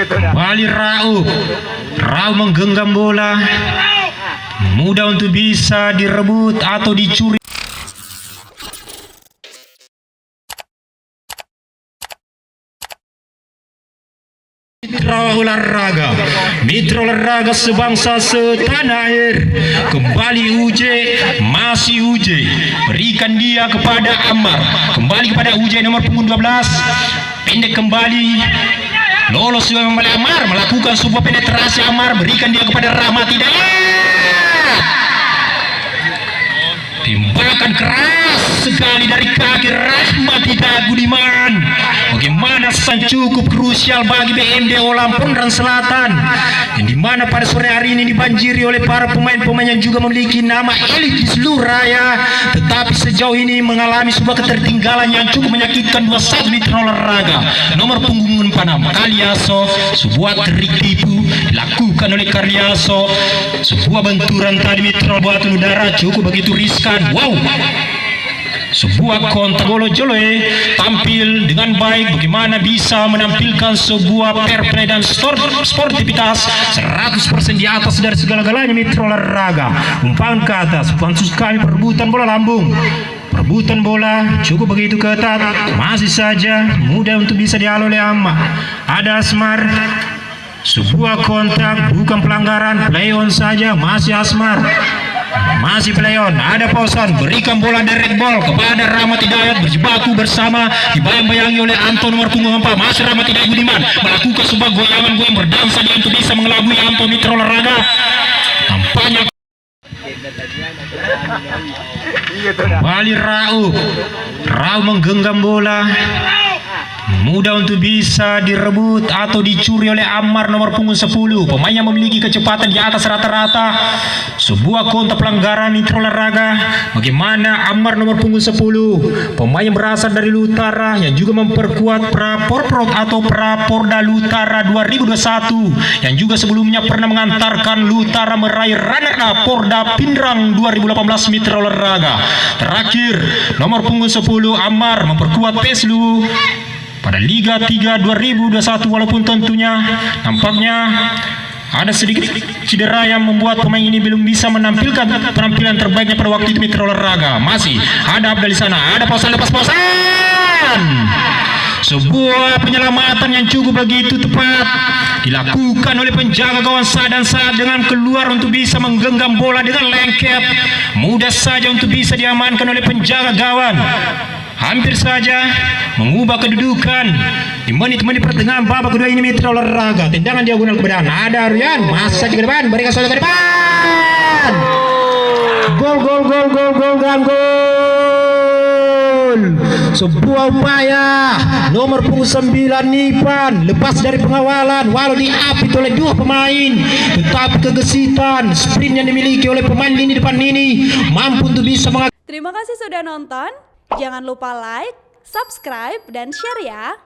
Kembali Rauf menggenggam bola, mudah untuk bisa direbut atau dicuri. Mitra olahraga sebangsa setanah air. Kembali Uje, masih Uje, berikan dia kepada Ammar, kembali kepada Uje nomor punggung 12, pendek kembali, lolos juga kembali Ammar, melakukan sebuah penetrasi. Ammar berikan dia kepada Rahmat, tidak, tembakan keras sekali dari kaki Rahmat tidak Budiman. Bagaimana sang cukup krusial bagi BMD Olam Pondrang Selatan, yang dimana pada sore hari ini dibanjiri oleh para pemain-pemain yang juga memiliki nama elit di seluruh raya, tetapi sejauh ini mengalami sebuah ketertinggalan yang cukup menyakitkan. 2-1 Mitra Olahraga nomor punggung 46 Karyaso. Sebuah trik tipu dilakukan oleh Karyaso, sebuah benturan tadi Mitra buatan udara cukup begitu riskan. Wow, sebuah kontak Golojoloe tampil dengan baik, bagaimana bisa menampilkan sebuah fair play dan sportivitas 100% di atas dari segala-galanya Mitra Olahraga. Umpan ke atas, pansus kami perebutan bola lambung, perebutan bola cukup begitu ketat, masih saja mudah untuk bisa dialih oleh Ammar. Ada Asmar, sebuah kontak bukan pelanggaran, play on saja, masih Asmar, masih play on. Ada Pausan, berikan bola direct ball kepada Rahmat Hidayat, berjibaku bersama, dibayang-bayangi oleh Anto nomor punggung 4, masih Rahmat Hidayat Budiman melakukan sebuah goyangan berdansa dia untuk bisa mengelabui Anto Mitra Olahraga. Tampaknya kembali Rauf menggenggam bola, mudah untuk bisa direbut atau dicuri oleh Ammar nomor punggung 10, pemain yang memiliki kecepatan di atas rata-rata. Sebuah kontak pelanggaran Mitra Olahraga. Bagaimana Ammar nomor punggung 10, pemain yang berasal dari Lutara yang juga memperkuat Praporprov atau Praporda Lutara 2021, yang juga sebelumnya pernah mengantarkan Lutara meraih runner up Porda Pindrang 2018 Mitra Olahraga. Terakhir nomor punggung 10 Ammar memperkuat Peslu pada Liga 3 2021, walaupun tentunya nampaknya ada sedikit cedera yang membuat pemain ini belum bisa menampilkan penampilan terbaiknya pada waktu itu Mitra Olahraga. Masih ada Abdal di sana, ada Pausan, lepas Pausan, sebuah penyelamatan yang cukup begitu tepat dilakukan oleh penjaga gawang Sadan saat dengan keluar untuk bisa menggenggam bola dengan lengket, mudah saja untuk bisa diamankan oleh penjaga gawang. Hampir saja mengubah kedudukan di menit-menit pertengahan babak kedua ini Mitra Olahraga. Tendangan diagonal ke depan, ada Aryan, masa ke depan, berikan soal ke depan, gol. Sebuah upaya nomor punggung 9 Nipan lepas dari pengawalan, walau diapit oleh dua pemain, tetapi kegesitan sprint yang dimiliki oleh pemain lini depan ini mampu untuk bisa Terima kasih sudah nonton. Jangan lupa like, subscribe, dan share ya.